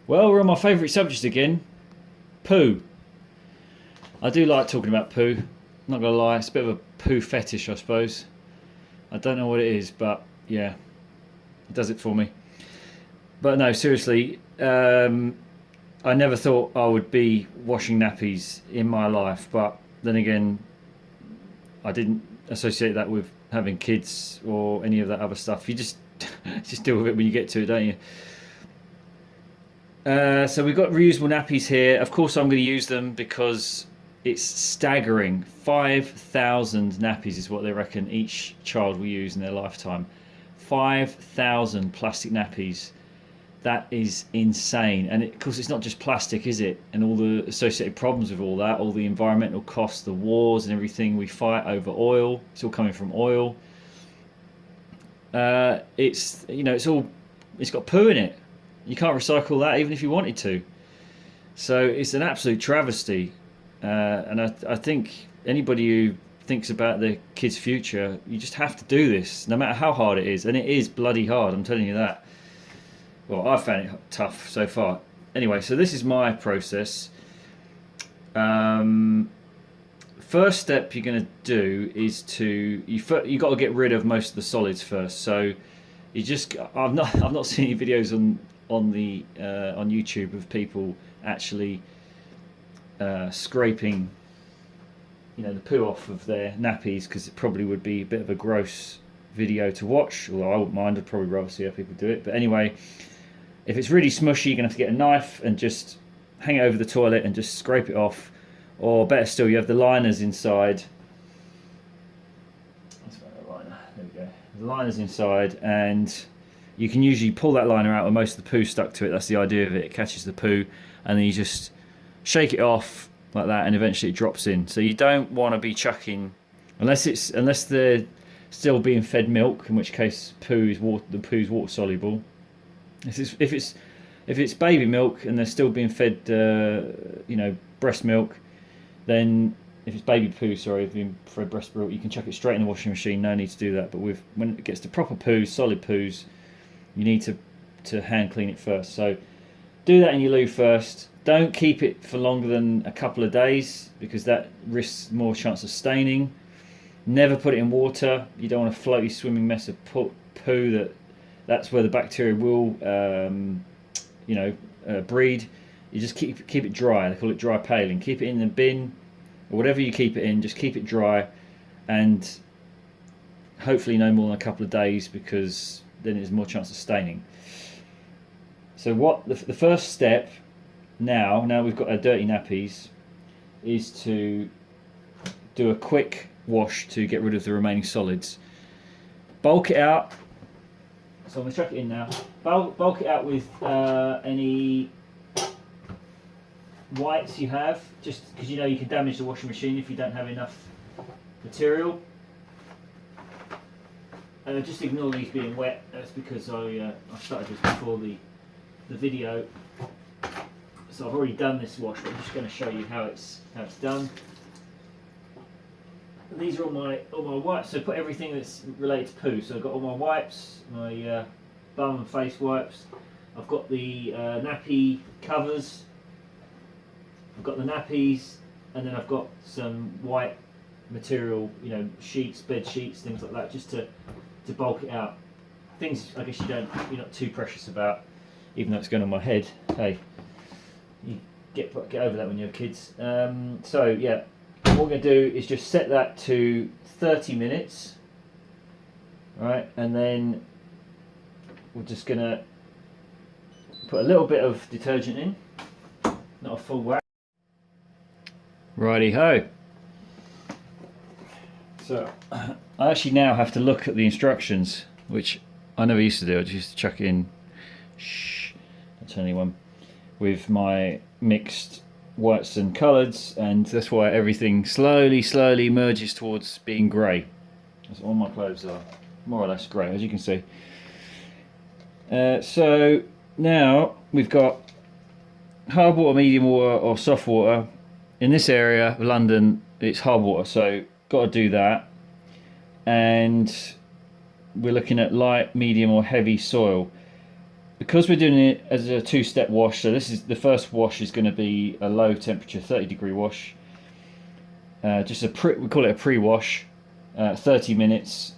Well, we're on my favourite subject again, poo. I do like talking about poo, not gonna lie, it's a bit of a poo fetish, I suppose. I don't know what it is, but yeah, it does it for me. But no, seriously, I never thought I would be washing nappies in my life, but then again, I didn't associate that with having kids or any of that other stuff. You just just deal with it when you get to it, don't you? So we've got reusable nappies here. Of course, I'm going to use them because it's staggering. 5,000 nappies is what they reckon each child will use in their lifetime. 5,000 plastic nappies. That is insane. And of course, it's not just plastic, is it? And all the associated problems with all that, all the environmental costs, the wars and everything we fight over oil. It's all coming from oil. It's got poo in it. You can't recycle that even if you wanted to. So it's an absolute travesty. And I think anybody who thinks about their kids' future, you just have to do this, no matter how hard it is. And it is bloody hard, I'm telling you that. Well, I've found it tough so far. Anyway, so this is my process. First step you're going to do is you got to get rid of most of the solids first. So I've not seen any videos on YouTube of people actually scraping the poo off of their nappies, because it probably would be a bit of a gross video to watch, although I wouldn't mind. I'd probably rather see how people do it. But anyway, if it's really smushy, you're going to have to get a knife and just hang it over the toilet and just scrape it off. Or better still, you have the liners inside. Let's go the liner. There we go. The liners inside, and you can usually pull that liner out with most of the poo stuck to it. That's the idea of it. It catches the poo, and then you just shake it off like that, and eventually it drops in. So you don't want to be chucking, unless they're still being fed milk, in which case the poo's water soluble. If it's baby milk and they're still being fed breast milk, then if it's baby poo, sorry, if being fed breast milk, you can chuck it straight in the washing machine. No need to do that. But when it gets to proper poos, solid poos, you need to hand clean it first. So do that in your loo first. Don't keep it for longer than a couple of days, because that risks more chance of staining. Never put it in water. You don't want a floaty swimming mess of poo. That's where the bacteria will breed. You just keep it dry. They call it dry paling. Keep it in the bin or whatever you keep it in. Just keep it dry, and hopefully no more than a couple of days, because then there's more chance of staining. So what the first step now we've got our dirty nappies, is to do a quick wash to get rid of the remaining solids. Bulk it out. So I'm going to chuck it in now. Bulk it out with any whites you have, just because you can damage the washing machine if you don't have enough material. Just ignore these being wet. That's because I started this before the video, so I've already done this wash, but I'm just going to show you how it's done. And these are all my wipes. So put everything that's related to poo. So I've got all my wipes, my bum and face wipes. I've got the nappy covers. I've got the nappies, and then I've got some white material, sheets, bed sheets, things like that, just to bulk it out. Things I guess you're not too precious about, even though it's going on my head. Hey, you get over that when you have kids. So yeah, what we're going to do is just set that to 30 minutes, right? And then we're just going to put a little bit of detergent in, not a full whack. Righty ho. So I actually now have to look at the instructions, which I never used to do. I just used to chuck it in. Shh, don't tell anyone. With my mixed whites and colours, and that's why everything slowly merges towards being grey. That's all my clothes are, more or less grey, as you can see. So now we've got hard water, medium water, or soft water. In this area of London, it's hard water, so got to do that. And we're looking at light, medium, or heavy soil. because we're doing it as a two-step wash, so this is the first wash is going to be a low temperature 30-degree wash. Just we call it a pre-wash, 30 minutes.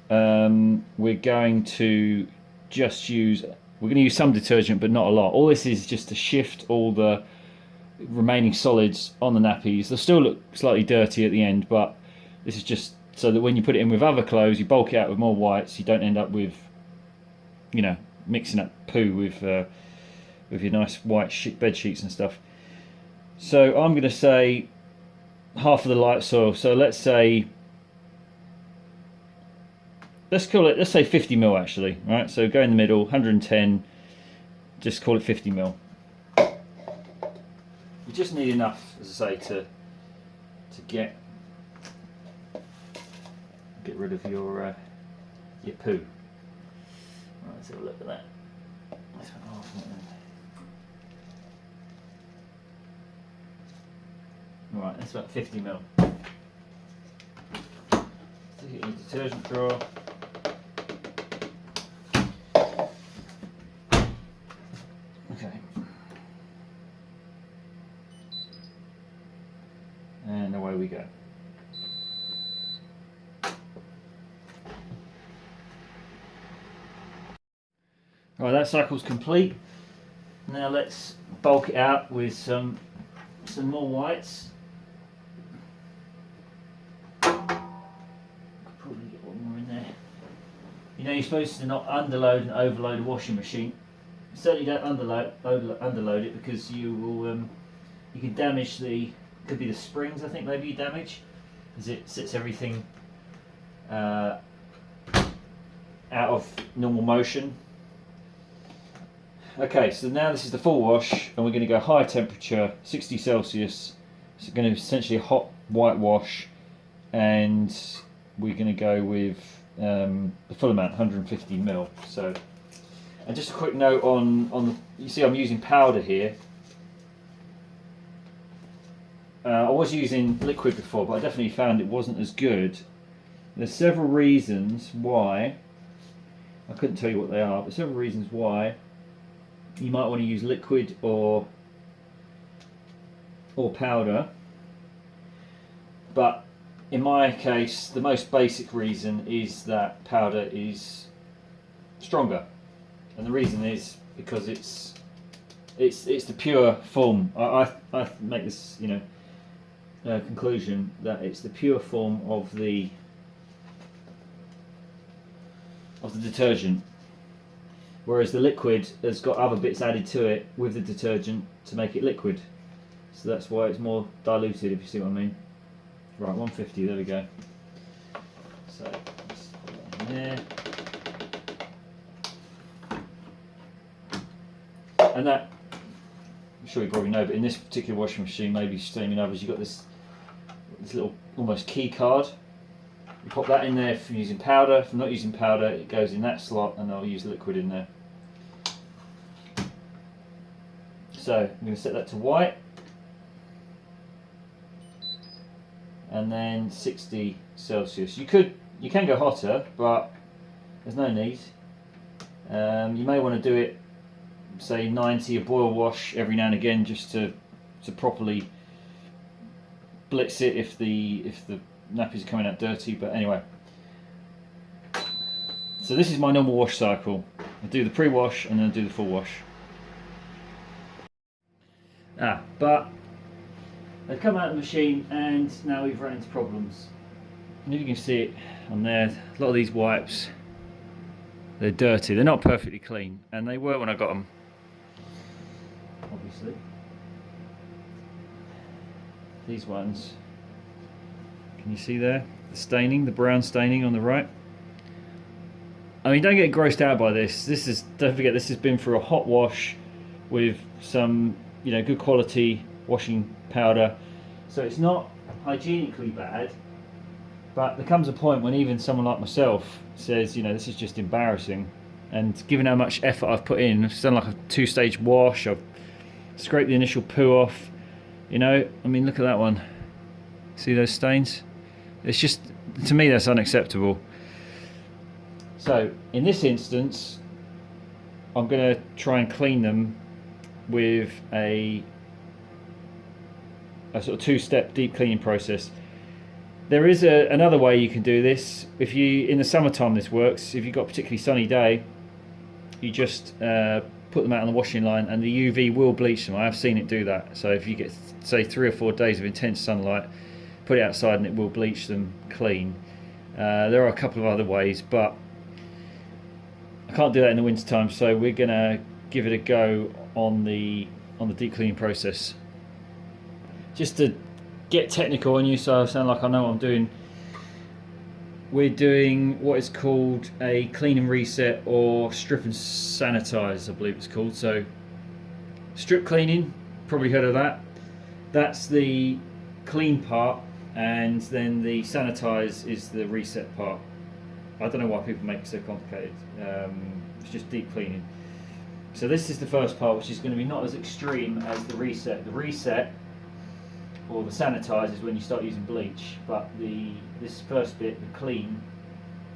We're going to use some detergent, but not a lot. All this is just to shift all the remaining solids on the nappies. They'll still look slightly dirty at the end, but this is just so that when you put it in with other clothes, you bulk it out with more whites. You don't end up with, mixing up poo with your nice white bed sheets and stuff. So I'm going to say half of the light soil. So let's say, let's say 50 ml actually, right? So go in the middle, 110, just call it 50 ml. You just need enough, as I say, to get rid of your poo. Right, let's have a look at that. Right, that's about 50 ml. Stick it in your detergent drawer. Okay. And away we go. Right, that cycle's complete. Now let's bulk it out with some more whites. Probably get one more in there. You're supposed to not underload and overload a washing machine. Certainly don't underload it, because you will you can damage could be the springs, I think maybe you damage, as it sets everything out of normal motion. Okay, so now this is the full wash, and we're going to go high temperature, 60 Celsius. It's going to be essentially a hot white wash, and we're going to go with the full amount, 150 ml. So, and just a quick note on you see I'm using powder here. I was using liquid before, but I definitely found it wasn't as good. There's several reasons why. I couldn't tell you what they are, but several reasons why you might want to use liquid or powder. But in my case, the most basic reason is that powder is stronger, and the reason is because it's the pure form. I make this conclusion that it's the pure form of the detergent, whereas the liquid has got other bits added to it with the detergent to make it liquid. So that's why it's more diluted, if you see what I mean. Right, 150, there we go. So let's put that in there. And that, I'm sure you probably know, but in this particular washing machine, maybe same in others, you've got this little almost key card. You pop that in there if you're using powder. If I'm not using powder, it goes in that slot, and I'll use liquid in there. So I'm going to set that to white, and then 60 Celsius. You can go hotter, but there's no need. You may want to do it, say 90, a boil wash every now and again, just to properly blitz it if the nappies are coming out dirty. But anyway, so this is my normal wash cycle. I do the pre-wash and then I do the full wash. But they've come out of the machine, and now we've run into problems. And if you can see it on there, a lot of these wipes, they're dirty. They're not perfectly clean, and they were when I got them, obviously. These ones, can you see there? The staining, the brown staining on the right. I mean, don't get grossed out by this. Don't forget, this has been through a hot wash with some, good quality washing powder. So it's not hygienically bad, but there comes a point when even someone like myself says, this is just embarrassing. And given how much effort I've put in, I've done like a 2-stage wash, I've scraped the initial poo off. I mean, look at that one. See those stains? It's just, to me, that's unacceptable. So in this instance, I'm going to try and clean them with a sort of two-step deep cleaning process. There is another way you can do this. If you, in the summertime this works, if you've got a particularly sunny day, you just put them out on the washing line and the UV will bleach them. I have seen it do that. So if you get, say, 3 or 4 days of intense sunlight, put it outside and it will bleach them clean. There are a couple of other ways, but I can't do that in the winter time, so we're going to give it a go on the deep cleaning process. Just to get technical on you, so I sound like I know what I'm doing, we're doing what is called a clean and reset, or strip and sanitize, I believe it's called. So strip cleaning, probably heard of that. That's the clean part, and then the sanitize is the reset part. I don't know why people make it so complicated. It's just deep cleaning. So this is the first part, which is going to be not as extreme as the reset. The reset, or the sanitize, is when you start using bleach, but this first bit, the clean,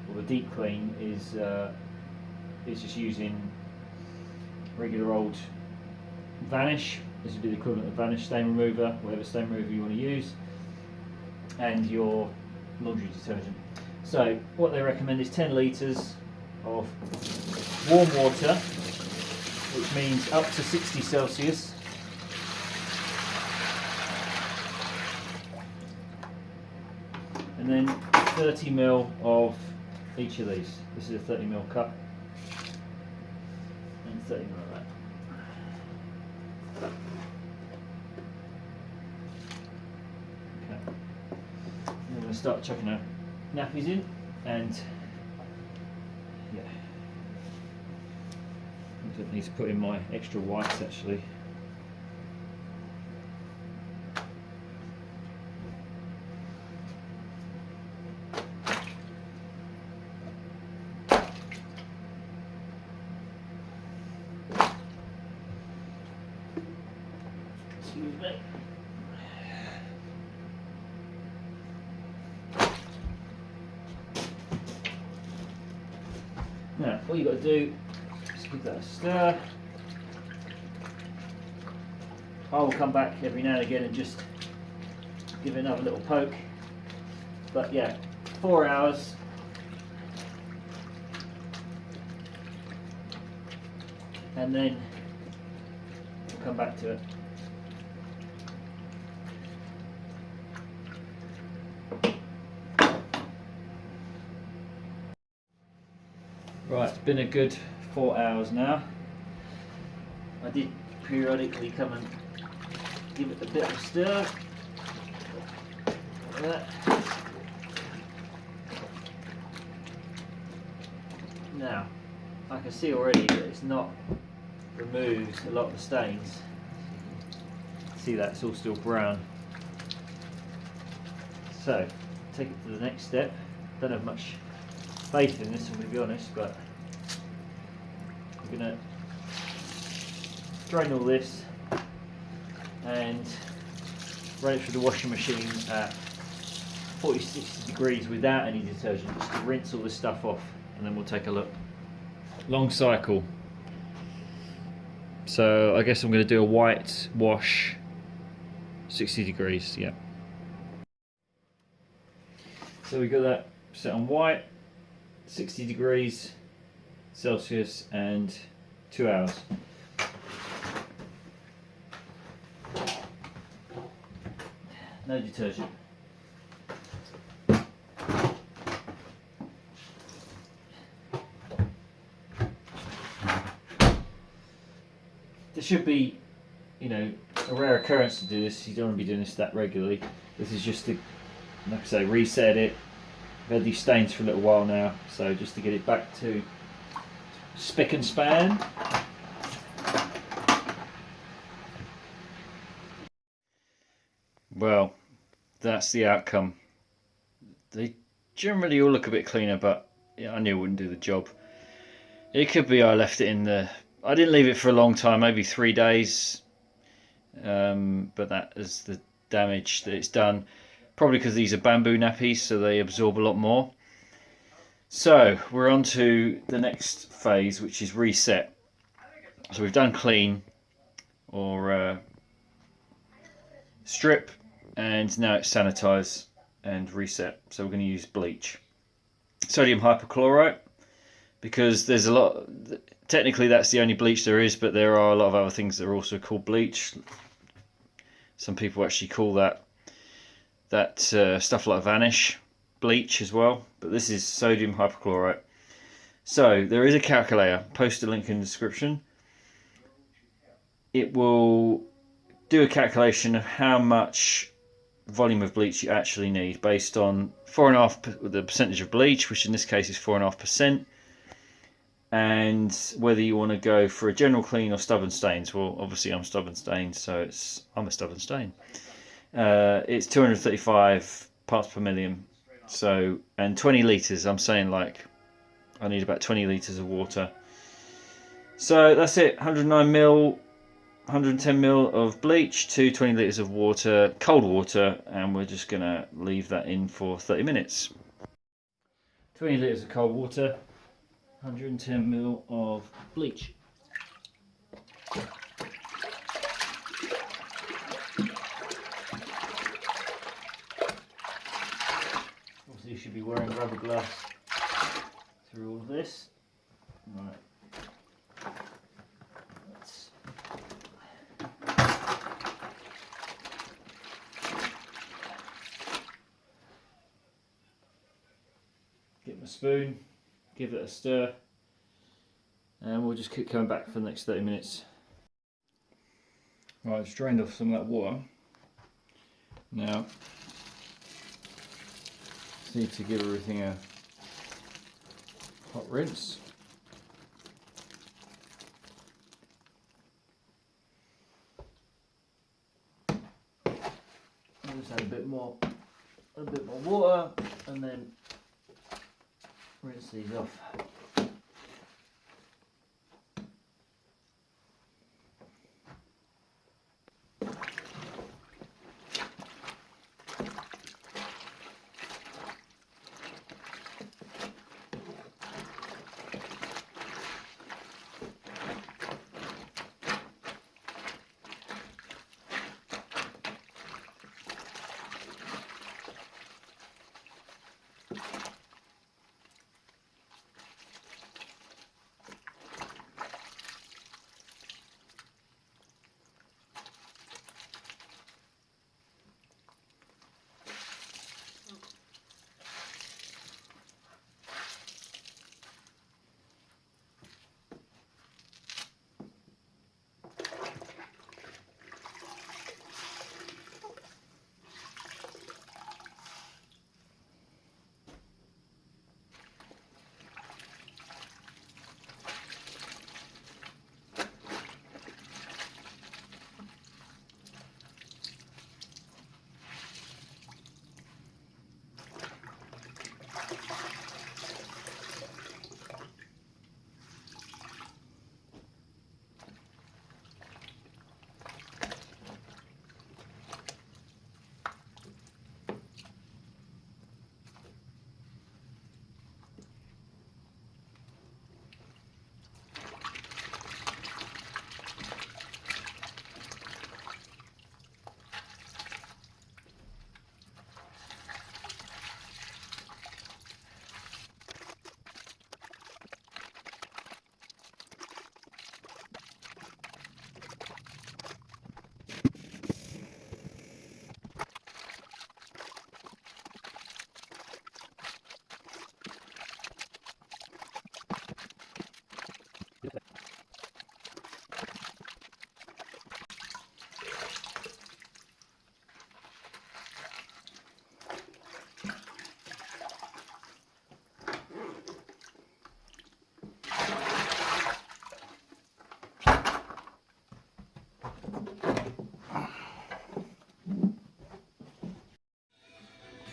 or the deep clean, is just using regular old Vanish. This would be the equivalent of Vanish stain remover, whatever stain remover you want to use, and your laundry detergent. So what they recommend is 10 litres of warm water, which means up to 60 Celsius. And then 30 ml of each of these. This is a 30 ml cup, and 30 ml of that. Okay. I'm going to start chucking our nappies in, and yeah, I don't need to put in my extra whites actually. Excuse me. Now, all you've got to do is give that a stir. I will come back every now and again and just give it another little poke. But yeah, 4 hours. And then we'll come back to it. Right, it's been a good 4 hours now. I did periodically come and give it a bit of a stir. Like that. Now, I can see already that it's not removed a lot of the stains. See that, it's all still brown. So, take it to the next step. Don't have much faith in this, I'm going to be honest, but I'm going to drain all this and run it through the washing machine at 40-60 degrees without any detergent, just to rinse all this stuff off, and then we'll take a look. Long cycle. So I guess I'm going to do a white wash, 60 degrees, yeah. So we got that set on white, 60 degrees Celsius, and 2 hours. No detergent. This should be, you know, a rare occurrence to do this. You don't want to be doing this that regularly. This is just to, like I say, reset it. We've had these stains for a little while now, so just to get it back to spick and span. Well, that's the outcome. They generally all look a bit cleaner, but yeah, I knew it wouldn't do the job. It could be I left it in the... I didn't leave it for a long time, maybe 3 days, but that is the damage that it's done. Probably because these are bamboo nappies, so they absorb a lot more. So we're on to the next phase, which is reset. So we've done clean or strip, and now it's sanitize and reset. So we're going to use bleach. Sodium hypochlorite, because there's a lot, technically that's the only bleach there is, but there are a lot of other things that are also called bleach. Some people actually call that stuff like vanish bleach as well, but this is sodium hypochlorite. So there is a calculator, post a link in the description. It will do a calculation of how much volume of bleach you actually need based on 4.5%, the percentage of bleach, which in this case is 4.5%, and whether you want to go for a general clean or stubborn stains. Well, obviously I'm stubborn stains, so I'm a stubborn stain. It's 235 parts per million. So, and 20 litres, I'm saying like I need about 20 litres of water. So that's it, 109 mil, 110 mil of bleach to 20 litres of water, cold water, and we're just going to leave that in for 30 minutes. 20 litres of cold water, 110 mil of bleach. Obviously you should be wearing rubber gloves through all of this. Right. Get my spoon, give it a stir, and we'll just keep coming back for the next 30 minutes. Right, I've drained off some of that water. Now, just need to give everything a hot rinse. I'll just add a bit more water, and then rinse these off.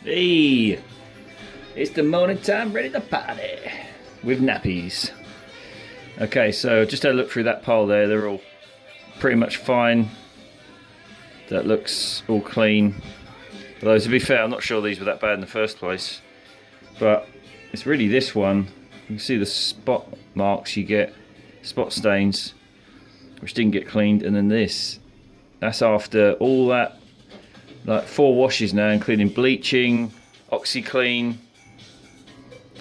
Hey, it's the morning time, ready to party with nappies. Okay, so just had a look through that pile there. They're all pretty much fine. That looks all clean. Although to be fair, I'm not sure these were that bad in the first place. But it's really this one. You can see the spot marks you get, spot stains. which didn't get cleaned, and then this. That's after all that, like 4 washes now, including bleaching, OxyClean.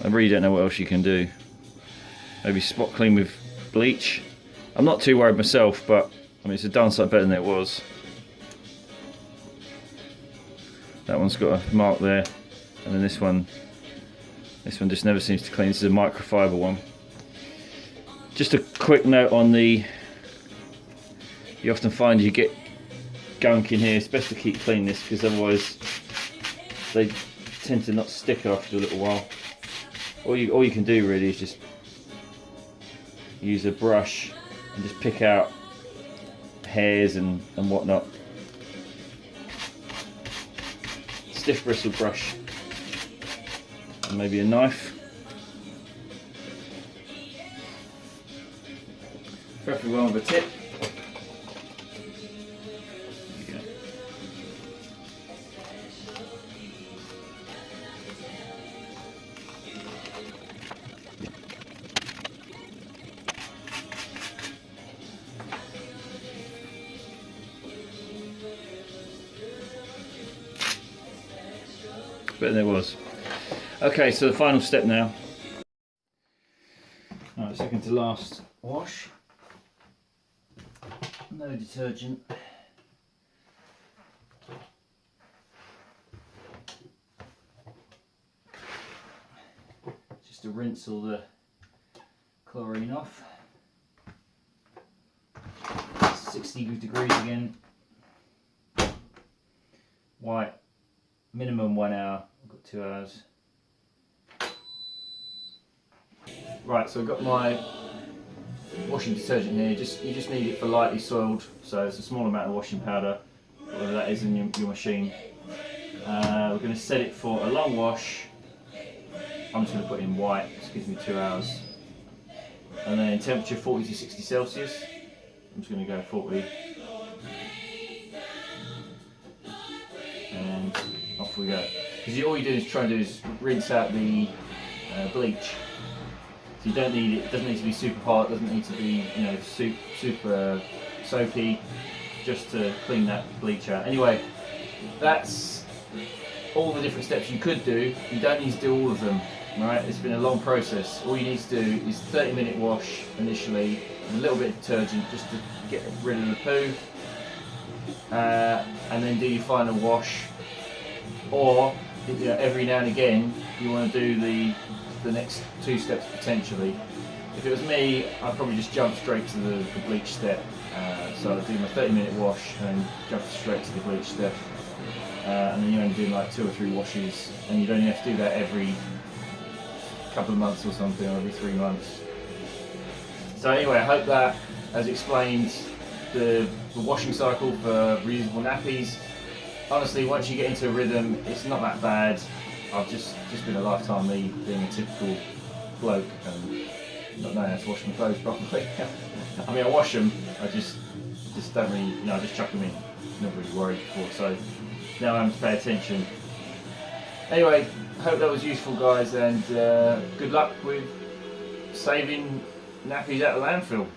I really don't know what else you can do. Maybe spot clean with bleach. I'm not too worried myself, but I mean, it's a darn sight better than it was. That one's got a mark there, and then this one just never seems to clean. This is a microfiber one. Just a quick note on the, you often find you get gunk in here. It's best to keep cleaning this, because otherwise they tend to not stick after a little while. All you can do really is just use a brush and just pick out hairs and whatnot. Stiff bristle brush and maybe a knife. Preferably one with a tip. There you go. But there was. Okay, so the final step now. Alright, second to last wash. No detergent. Just to rinse all the chlorine off. 60 degrees again. White. Minimum 1 hour. I've got 2 hours. Right, so I've got my washing detergent here. You just need it for lightly soiled, so it's a small amount of washing powder, whatever that is in your machine. We're going to set it for a long wash. I'm just going to put it in white. This gives me 2 hours. And then temperature 40 to 60 Celsius. I'm just going to go 40. And off we go. Because all you do is try and do is rinse out the bleach. So you don't need it doesn't need to be super hot, it doesn't need to be, you know, super soapy, just to clean that bleach out. Anyway, that's all the different steps you could do. You don't need to do all of them, right? It's been a long process. All you need to do is 30-minute wash initially, and a little bit of detergent just to get rid of the poo, and then do your final wash. Or, you know, every now and again you want to do the next 2 steps potentially. If it was me, I'd probably just jump straight to the bleach step. So I'd do my 30-minute wash and jump straight to the bleach step. And then you only do like 2 or 3 washes, and you don't have to do that every couple of months or something, or every 3 months. So anyway, I hope that has explained the washing cycle for reusable nappies. Honestly, once you get into a rhythm, it's not that bad. I've just been a lifetime me being a typical bloke and not knowing how to wash my clothes properly. I mean, I wash them, I just don't really, you know, I just chuck them in. Not really worried before, so now I'm to pay attention. Anyway, hope that was useful, guys, and good luck with saving nappies out of landfill.